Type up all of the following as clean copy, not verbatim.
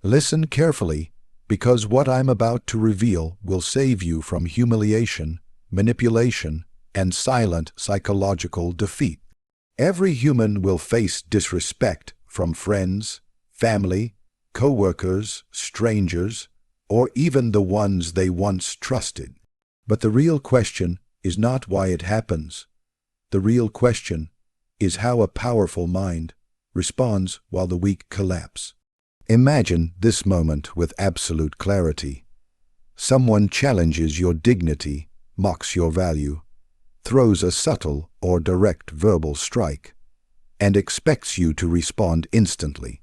Listen carefully, because what I'm about to reveal will save you from humiliation, manipulation, and silent psychological defeat. Every human will face disrespect from friends, family, co-workers, strangers, or even the ones they once trusted. But the real question is not why it happens. The real question is how a powerful mind responds while the weak collapse. Imagine this moment with absolute clarity. Someone challenges your dignity, mocks your value, throws a subtle or direct verbal strike, and expects you to respond instantly.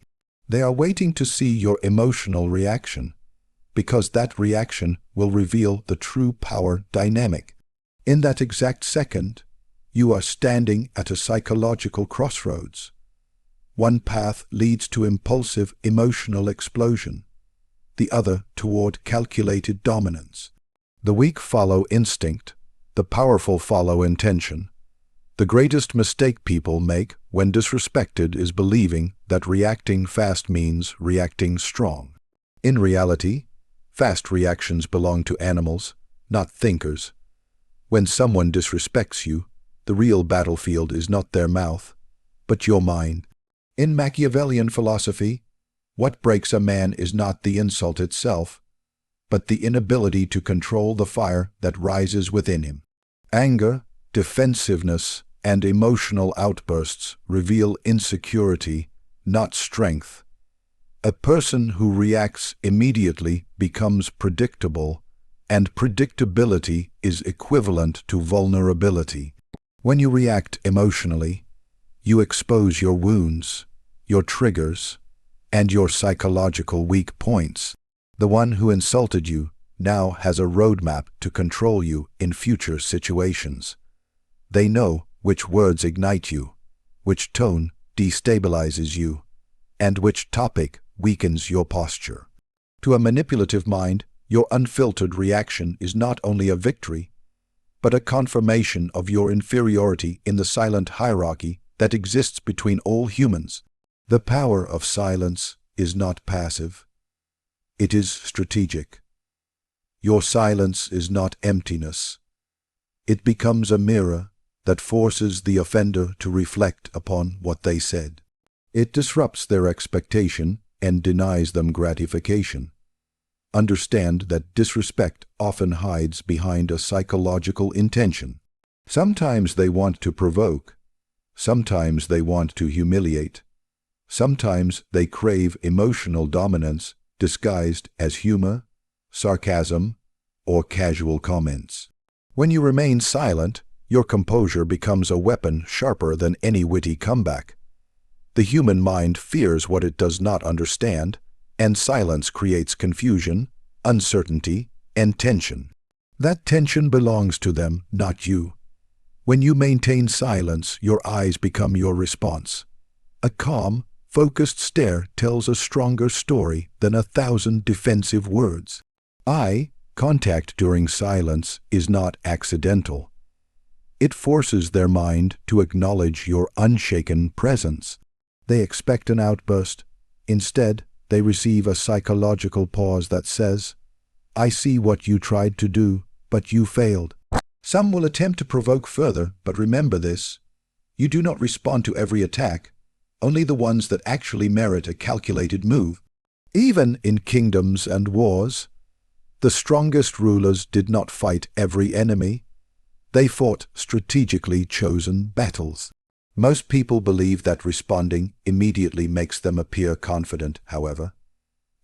They are waiting to see your emotional reaction, because that reaction will reveal the true power dynamic. In that exact second, you are standing at a psychological crossroads. One path leads to impulsive emotional explosion, the other toward calculated dominance. The weak follow instinct, the powerful follow intention. The greatest mistake people make when disrespected is believing that reacting fast means reacting strong. In reality, fast reactions belong to animals, not thinkers. When someone disrespects you, the real battlefield is not their mouth, but your mind. In Machiavellian philosophy, what breaks a man is not the insult itself, but the inability to control the fire that rises within him. Anger, defensiveness, and emotional outbursts reveal insecurity, not strength. A person who reacts immediately becomes predictable, and predictability is equivalent to vulnerability. When you react emotionally, you expose your wounds, your triggers, and your psychological weak points. The one who insulted you now has a roadmap to control you in future situations. They know which words ignite you, which tone destabilizes you, and which topic weakens your posture. To a manipulative mind, your unfiltered reaction is not only a victory, but a confirmation of your inferiority in the silent hierarchy that exists between all humans. The power of silence is not passive. It is strategic. Your silence is not emptiness. It becomes a mirror that forces the offender to reflect upon what they said. It disrupts their expectation and denies them gratification. Understand that disrespect often hides behind a psychological intention. Sometimes they want to provoke. Sometimes they want to humiliate. Sometimes they crave emotional dominance disguised as humor, sarcasm, or casual comments. When you remain silent, your composure becomes a weapon sharper than any witty comeback. The human mind fears what it does not understand, and silence creates confusion, uncertainty, and tension. That tension belongs to them, not you. When you maintain silence, your eyes become your response. A calm, focused stare tells a stronger story than 1,000 defensive words. Eye contact during silence is not accidental. It forces their mind to acknowledge your unshaken presence. They expect an outburst. Instead, they receive a psychological pause that says, "I see what you tried to do, but you failed." Some will attempt to provoke further, but remember this: you do not respond to every attack, only the ones that actually merit a calculated move. Even in kingdoms and wars, the strongest rulers did not fight every enemy. They fought strategically chosen battles. Most people believe that responding immediately makes them appear confident, however.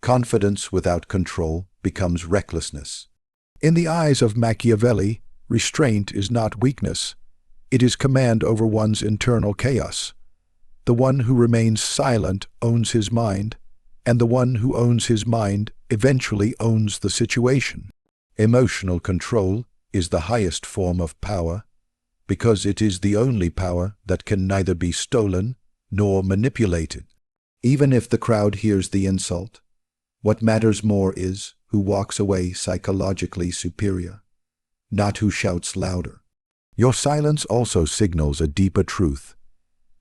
Confidence without control becomes recklessness. In the eyes of Machiavelli, restraint is not weakness. It is command over one's internal chaos. The one who remains silent owns his mind, and the one who owns his mind eventually owns the situation. Emotional control is the highest form of power, because it is the only power that can neither be stolen nor manipulated. Even if the crowd hears the insult, what matters more is who walks away psychologically superior, not who shouts louder. Your silence also signals a deeper truth.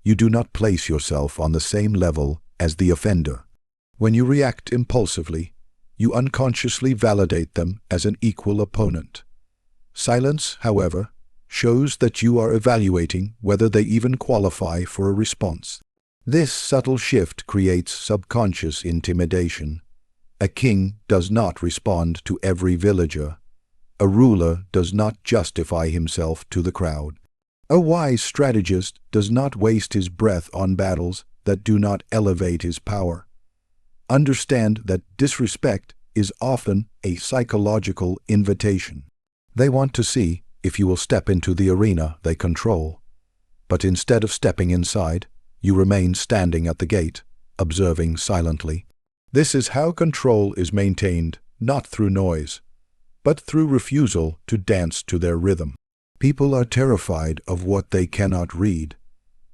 You do not place yourself on the same level as the offender. When you react impulsively, you unconsciously validate them as an equal opponent. Silence, however, shows that you are evaluating whether they even qualify for a response. This subtle shift creates subconscious intimidation. A king does not respond to every villager. A ruler does not justify himself to the crowd. A wise strategist does not waste his breath on battles that do not elevate his power. Understand that disrespect is often a psychological invitation. They want to see if you will step into the arena they control. But instead of stepping inside, you remain standing at the gate, observing silently. This is how control is maintained, not through noise, but through refusal to dance to their rhythm. People are terrified of what they cannot read,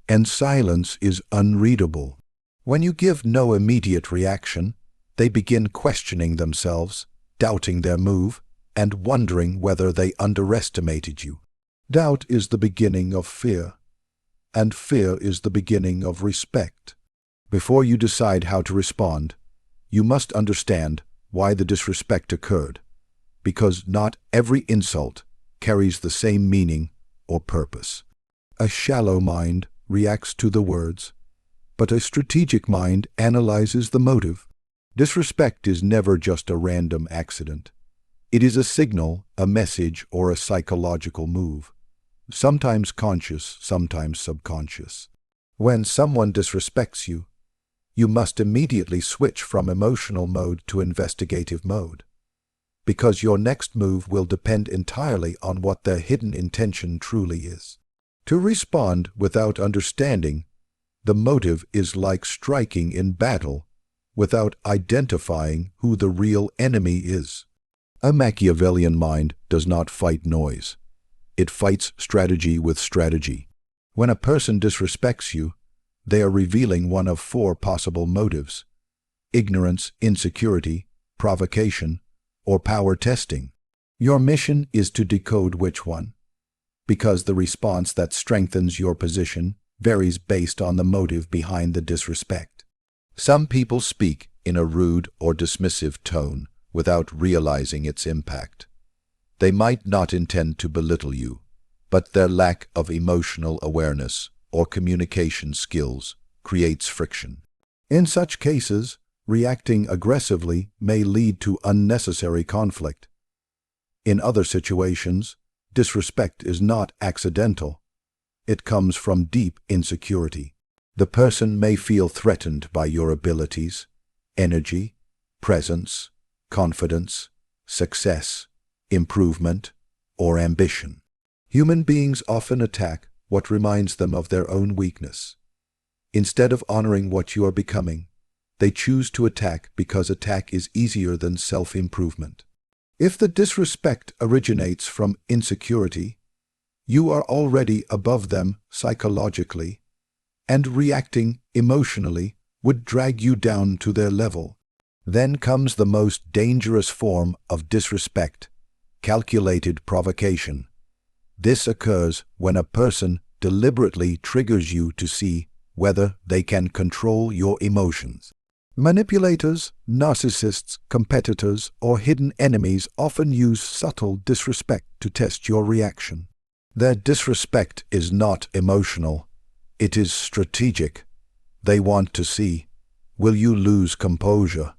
and silence is unreadable. When you give no immediate reaction, they begin questioning themselves, doubting their move, and wondering whether they underestimated you. Doubt is the beginning of fear, and fear is the beginning of respect. Before you decide how to respond, you must understand why the disrespect occurred, because not every insult carries the same meaning or purpose. A shallow mind reacts to the words, but a strategic mind analyzes the motive. Disrespect is never just a random accident. It is a signal, a message, or a psychological move, sometimes conscious, sometimes subconscious. When someone disrespects you, you must immediately switch from emotional mode to investigative mode, because your next move will depend entirely on what their hidden intention truly is. To respond without understanding the motive is like striking in battle without identifying who the real enemy is. A Machiavellian mind does not fight noise. It fights strategy with strategy. When a person disrespects you, they are revealing one of four possible motives: ignorance, insecurity, provocation, or power testing. Your mission is to decode which one, because the response that strengthens your position varies based on the motive behind the disrespect. Some people speak in a rude or dismissive tone without realizing its impact. They might not intend to belittle you, but their lack of emotional awareness or communication skills creates friction. In such cases, reacting aggressively may lead to unnecessary conflict. In other situations, disrespect is not accidental. It comes from deep insecurity. The person may feel threatened by your abilities, energy, presence, confidence, success, improvement, or ambition. Human beings often attack what reminds them of their own weakness. Instead of honoring what you are becoming, they choose to attack because attack is easier than self-improvement. If the disrespect originates from insecurity, you are already above them psychologically, and reacting emotionally would drag you down to their level. Then comes the most dangerous form of disrespect: calculated provocation. This occurs when a person deliberately triggers you to see whether they can control your emotions. Manipulators, narcissists, competitors, or hidden enemies often use subtle disrespect to test your reaction. Their disrespect is not emotional. It is strategic. They want to see, will you lose composure?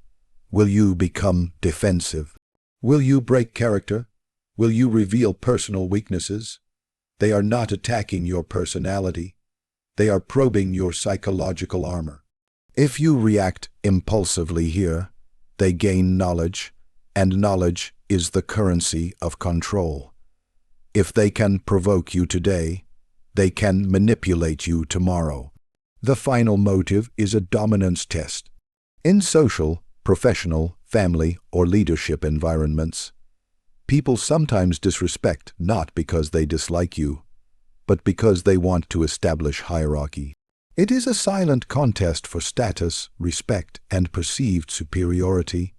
Will you become defensive? Will you break character? Will you reveal personal weaknesses? They are not attacking your personality. They are probing your psychological armor. If you react impulsively here, they gain knowledge, and knowledge is the currency of control. If they can provoke you today, they can manipulate you tomorrow. The final motive is a dominance test. In social, professional, family, or leadership environments, people sometimes disrespect not because they dislike you, but because they want to establish hierarchy. It is a silent contest for status, respect, and perceived superiority.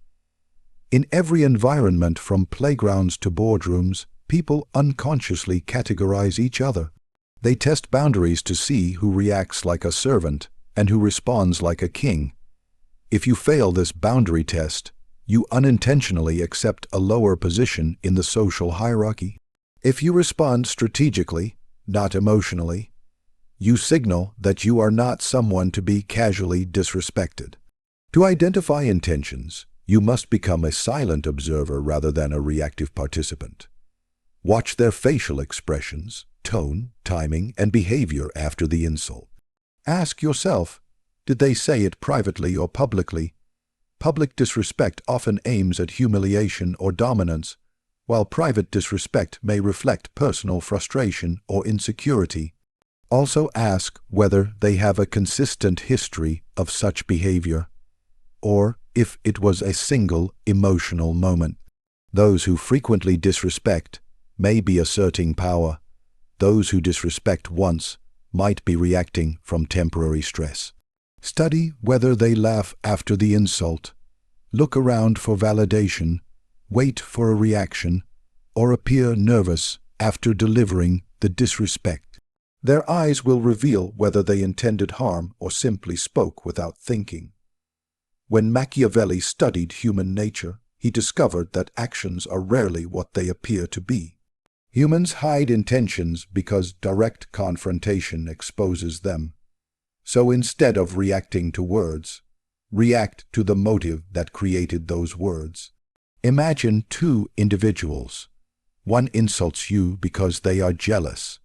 In every environment, from playgrounds to boardrooms, people unconsciously categorize each other. They test boundaries to see who reacts like a servant and who responds like a king. If you fail this boundary test, you unintentionally accept a lower position in the social hierarchy. If you respond strategically, not emotionally, you signal that you are not someone to be casually disrespected. To identify intentions, you must become a silent observer rather than a reactive participant. Watch their facial expressions, tone, timing, and behavior after the insult. Ask yourself, did they say it privately or publicly? Public disrespect often aims at humiliation or dominance, while private disrespect may reflect personal frustration or insecurity. Also ask whether they have a consistent history of such behavior, or if it was a single emotional moment. Those who frequently disrespect may be asserting power. Those who disrespect once might be reacting from temporary stress. Study whether they laugh after the insult, look around for validation, wait for a reaction, or appear nervous after delivering the disrespect. Their eyes will reveal whether they intended harm or simply spoke without thinking. When Machiavelli studied human nature, he discovered that actions are rarely what they appear to be. Humans hide intentions because direct confrontation exposes them. So instead of reacting to words, react to the motive that created those words. Imagine two individuals. One insults you because they are jealous.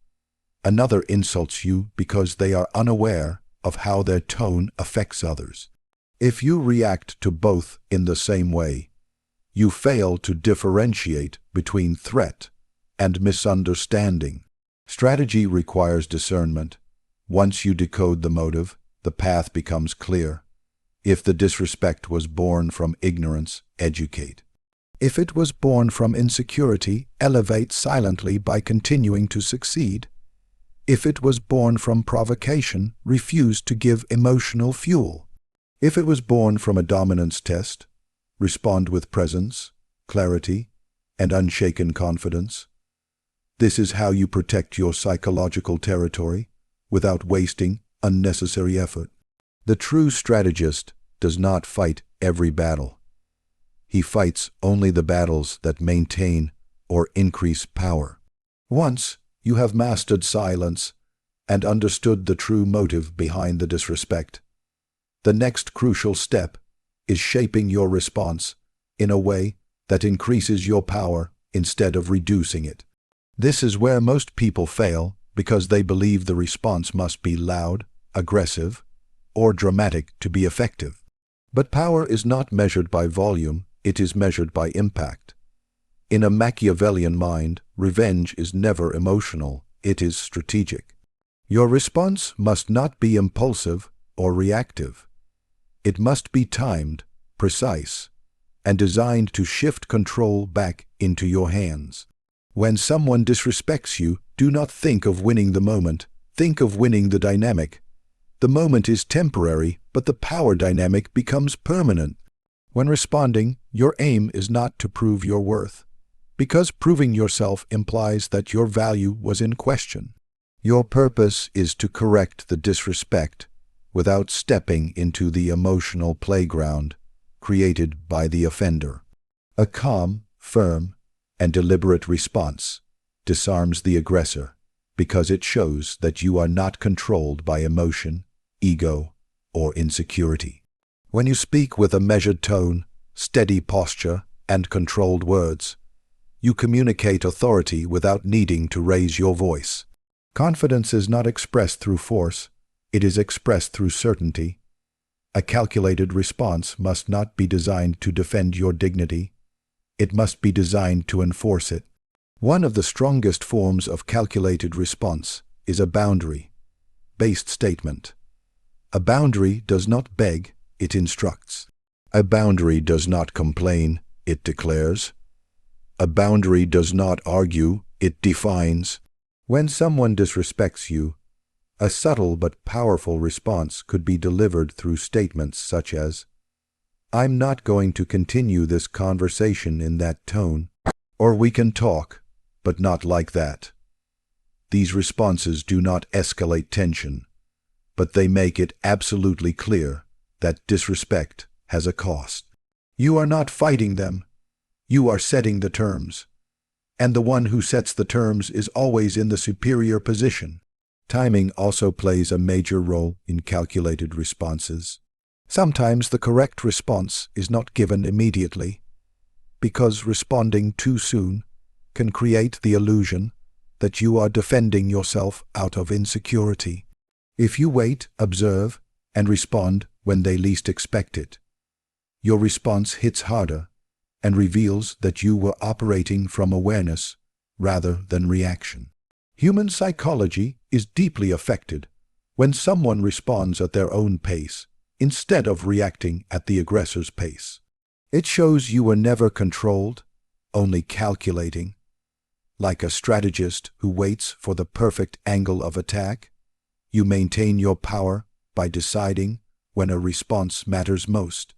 Another insults you because they are unaware of how their tone affects others. If you react to both in the same way, you fail to differentiate between threat and misunderstanding. Strategy requires discernment. Once you decode the motive, the path becomes clear. If the disrespect was born from ignorance, educate. If it was born from insecurity, elevate silently by continuing to succeed. If it was born from provocation, refuse to give emotional fuel. If it was born from a dominance test, respond with presence, clarity, and unshaken confidence. This is how you protect your psychological territory without wasting unnecessary effort. The true strategist does not fight every battle. He fights only the battles that maintain or increase power. Once you have mastered silence and understood the true motive behind the disrespect, the next crucial step is shaping your response in a way that increases your power instead of reducing it. This is where most people fail because they believe the response must be loud, aggressive, or dramatic to be effective. But power is not measured by volume, it is measured by impact. In a Machiavellian mind, revenge is never emotional, it is strategic. Your response must not be impulsive or reactive. It must be timed, precise, and designed to shift control back into your hands. When someone disrespects you, do not think of winning the moment, think of winning the dynamic. The moment is temporary, but the power dynamic becomes permanent. When responding, your aim is not to prove your worth, because proving yourself implies that your value was in question. Your purpose is to correct the disrespect without stepping into the emotional playground created by the offender. A calm, firm, and deliberate response disarms the aggressor because it shows that you are not controlled by emotion, ego, or insecurity. When you speak with a measured tone, steady posture, and controlled words, you communicate authority without needing to raise your voice. Confidence is not expressed through force, it is expressed through certainty. A calculated response must not be designed to defend your dignity. It must be designed to enforce it. One of the strongest forms of calculated response is a boundary-based statement. A boundary does not beg, it instructs. A boundary does not complain, it declares. A boundary does not argue, it defines. When someone disrespects you, a subtle but powerful response could be delivered through statements such as, "I'm not going to continue this conversation in that tone," or "We can talk, but not like that." These responses do not escalate tension, but they make it absolutely clear that disrespect has a cost. You are not fighting them. You are setting the terms. And the one who sets the terms is always in the superior position. Timing also plays a major role in calculated responses. Sometimes the correct response is not given immediately, because responding too soon can create the illusion that you are defending yourself out of insecurity. If you wait, observe, and respond when they least expect it, your response hits harder and reveals that you were operating from awareness rather than reaction. Human psychology is deeply affected when someone responds at their own pace instead of reacting at the aggressor's pace. It shows you were never controlled, only calculating. Like a strategist who waits for the perfect angle of attack, you maintain your power by deciding when a response matters most.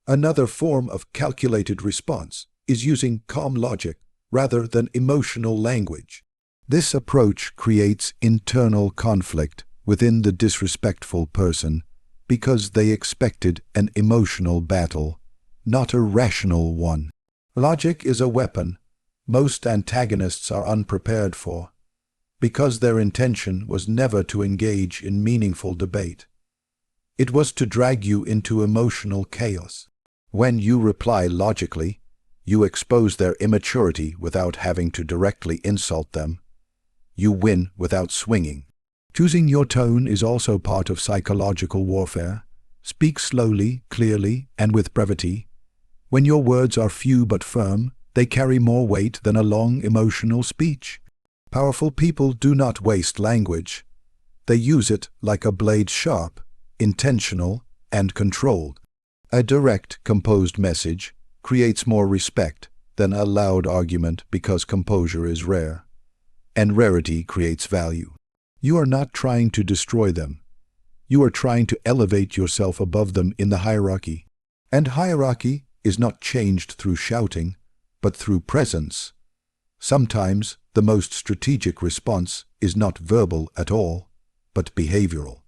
Another form of calculated response is using calm logic rather than emotional language. This approach creates internal conflict within the disrespectful person because they expected an emotional battle, not a rational one. Logic is a weapon most antagonists are unprepared for, because their intention was never to engage in meaningful debate. It was to drag you into emotional chaos. When you reply logically, you expose their immaturity without having to directly insult them. You win without swinging. Choosing your tone is also part of psychological warfare. Speak slowly, clearly, and with brevity. When your words are few but firm, they carry more weight than a long emotional speech. Powerful people do not waste language. They use it like a blade, sharp, intentional, and controlled. A direct, composed message creates more respect than a loud argument because composure is rare, and rarity creates value. You are not trying to destroy them. You are trying to elevate yourself above them in the hierarchy. And hierarchy is not changed through shouting, but through presence. Sometimes the most strategic response is not verbal at all, but behavioral.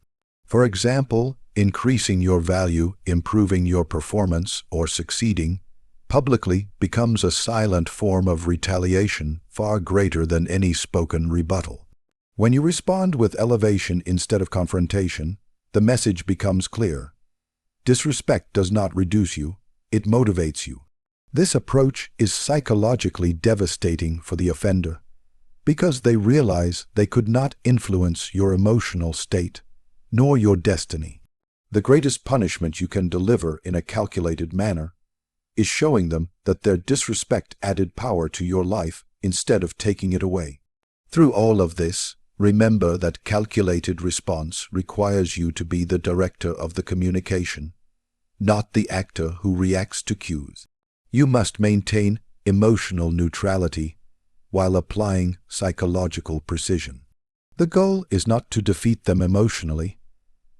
For example, increasing your value, improving your performance, or succeeding publicly becomes a silent form of retaliation far greater than any spoken rebuttal. When you respond with elevation instead of confrontation, the message becomes clear. Disrespect does not reduce you, it motivates you. This approach is psychologically devastating for the offender, because they realize they could not influence your emotional state, nor your destiny. The greatest punishment you can deliver in a calculated manner is showing them that their disrespect added power to your life instead of taking it away. Through all of this, remember that calculated response requires you to be the director of the communication, not the actor who reacts to cues. You must maintain emotional neutrality while applying psychological precision. The goal is not to defeat them emotionally,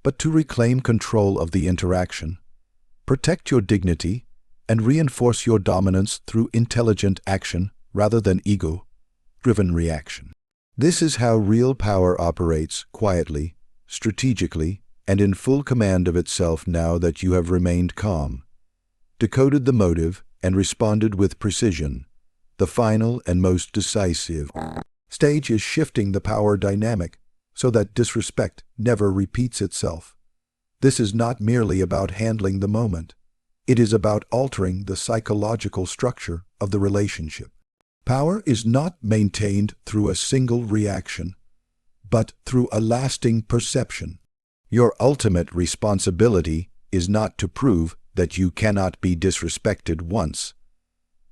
but to reclaim control of the interaction, protect your dignity, and reinforce your dominance through intelligent action rather than ego-driven reaction. This is how real power operates quietly, strategically, and in full command of itself now that you have remained calm, decoded the motive, and responded with precision. The final and most decisive stage is shifting the power dynamic so that disrespect never repeats itself. This is not merely about handling the moment. It is about altering the psychological structure of the relationship. Power is not maintained through a single reaction, but through a lasting perception. Your ultimate responsibility is not to prove that you cannot be disrespected once,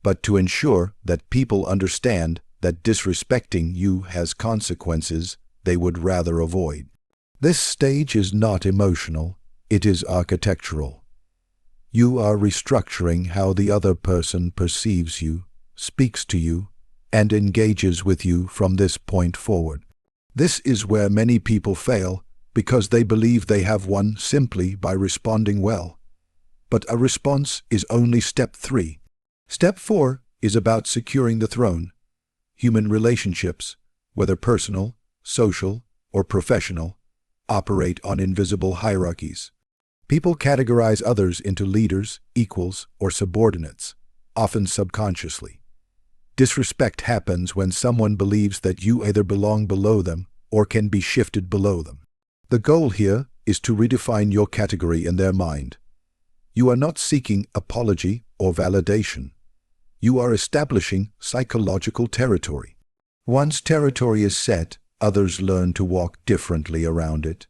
but to ensure that people understand that disrespecting you has consequences they would rather avoid. This stage is not emotional, it is architectural. You are restructuring how the other person perceives you, speaks to you, and engages with you from this point forward. This is where many people fail because they believe they have won simply by responding well. But a response is only step 3. Step 4 is about securing the throne. Human relationships, whether personal, social, or professional, operate on invisible hierarchies. People categorize others into leaders, equals, or subordinates, often subconsciously. Disrespect happens when someone believes that you either belong below them or can be shifted below them. The goal here is to redefine your category in their mind. You are not seeking apology or validation. You are establishing psychological territory. Once territory is set, others learn to walk differently around it.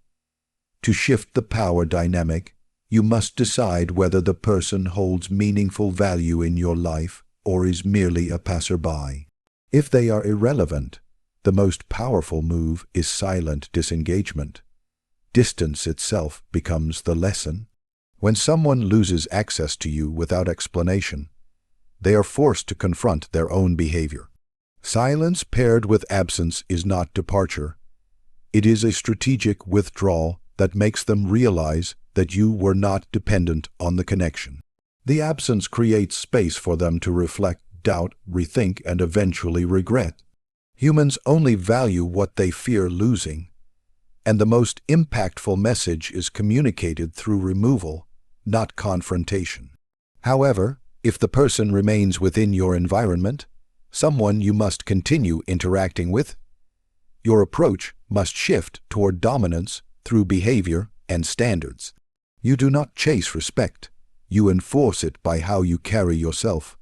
To shift the power dynamic, you must decide whether the person holds meaningful value in your life or is merely a passerby. If they are irrelevant, the most powerful move is silent disengagement. Distance itself becomes the lesson. When someone loses access to you without explanation, they are forced to confront their own behavior. Silence paired with absence is not departure. It is a strategic withdrawal that makes them realize that you were not dependent on the connection. The absence creates space for them to reflect, doubt, rethink, and eventually regret. Humans only value what they fear losing, and the most impactful message is communicated through removal, not confrontation. However, if the person remains within your environment, someone you must continue interacting with, your approach must shift toward dominance through behavior and standards. You do not chase respect, you enforce it by how you carry yourself.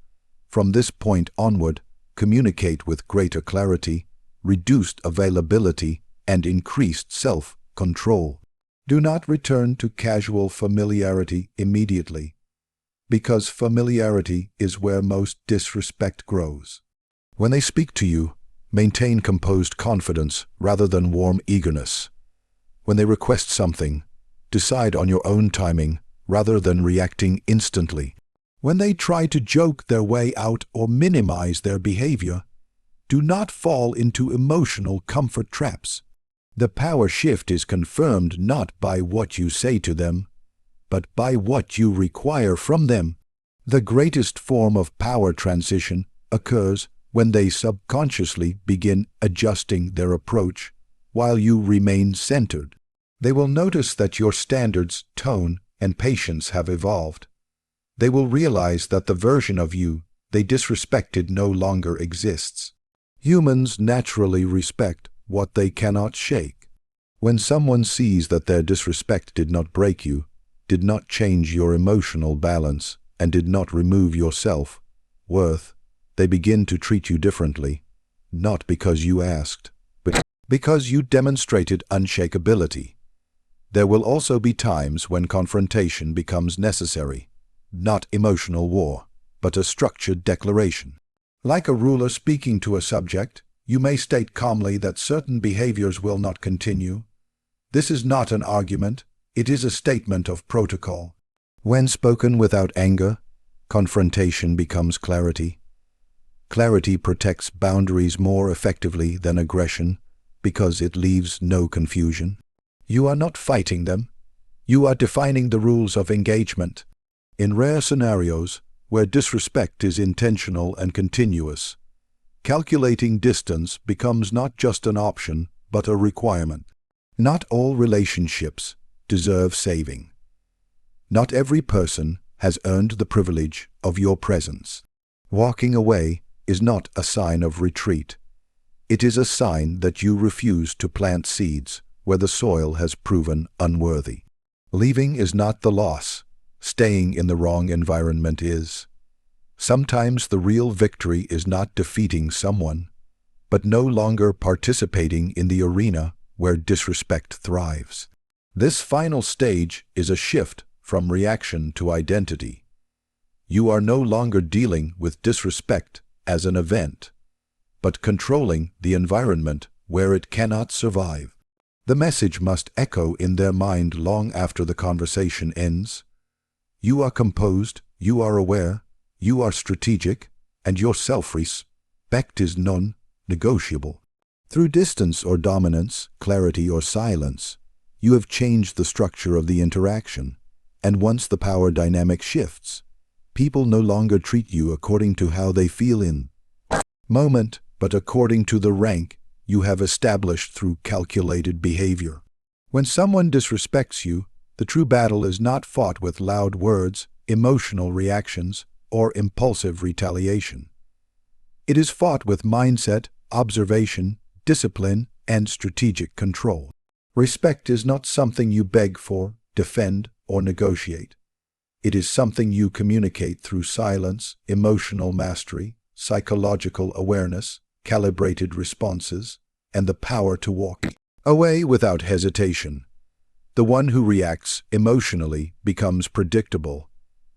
From this point onward, communicate with greater clarity, reduced availability, and increased self-control. Do not return to casual familiarity immediately, because familiarity is where most disrespect grows. When they speak to you, maintain composed confidence rather than warm eagerness. When they request something, decide on your own timing rather than reacting instantly. When they try to joke their way out or minimize their behavior, do not fall into emotional comfort traps. The power shift is confirmed not by what you say to them, but by what you require from them. The greatest form of power transition occurs when they subconsciously begin adjusting their approach while you remain centered. They will notice that your standards, tone, and patience have evolved. They will realize that the version of you they disrespected no longer exists. Humans naturally respect what they cannot shake. When someone sees that their disrespect did not break you, did not change your emotional balance, and did not remove your self-worth, they begin to treat you differently, not because you asked, but because you demonstrated unshakability. There will also be times when confrontation becomes necessary, not emotional war, but a structured declaration. Like a ruler speaking to a subject, you may state calmly that certain behaviors will not continue. This is not an argument, it is a statement of protocol. When spoken without anger, confrontation becomes clarity. Clarity protects boundaries more effectively than aggression because it leaves no confusion. You are not fighting them. You are defining the rules of engagement. In rare scenarios, where disrespect is intentional and continuous, calculating distance becomes not just an option, but a requirement. Not all relationships deserve saving. Not every person has earned the privilege of your presence. Walking away is not a sign of retreat. It is a sign that you refuse to plant seeds where the soil has proven unworthy. Leaving is not the loss. Staying in the wrong environment is. Sometimes the real victory is not defeating someone, but no longer participating in the arena where disrespect thrives. This final stage is a shift from reaction to identity. You are no longer dealing with disrespect as an event, but controlling the environment where it cannot survive. The message must echo in their mind long after the conversation ends. You are composed, you are aware, you are strategic, and your self-respect is non-negotiable. Through distance or dominance, clarity or silence, you have changed the structure of the interaction, and once the power dynamic shifts, people no longer treat you according to how they feel in moment, but according to the rank you have established through calculated behavior. When someone disrespects you, The true battle is not fought with loud words, emotional reactions, or impulsive retaliation. It is fought with mindset, observation, discipline, and strategic control. Respect is not something you beg for, defend, or negotiate. It is something you communicate through silence, emotional mastery, psychological awareness, calibrated responses, and the power to walk away without hesitation. The one who reacts emotionally becomes predictable,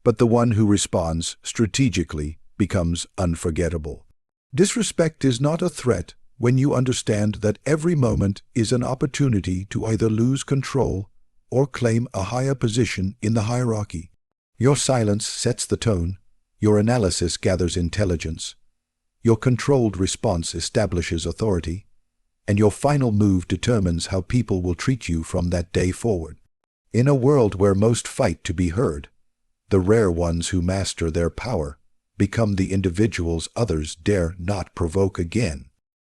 but the one who responds strategically becomes unforgettable. Disrespect is not a threat when you understand that every moment is an opportunity to either lose control or claim a higher position in the hierarchy. Your silence sets the tone, your analysis gathers intelligence, your controlled response establishes authority, and your final move determines how people will treat you from that day forward. In a world where most fight to be heard, the rare ones who master their power become the individuals others dare not provoke again.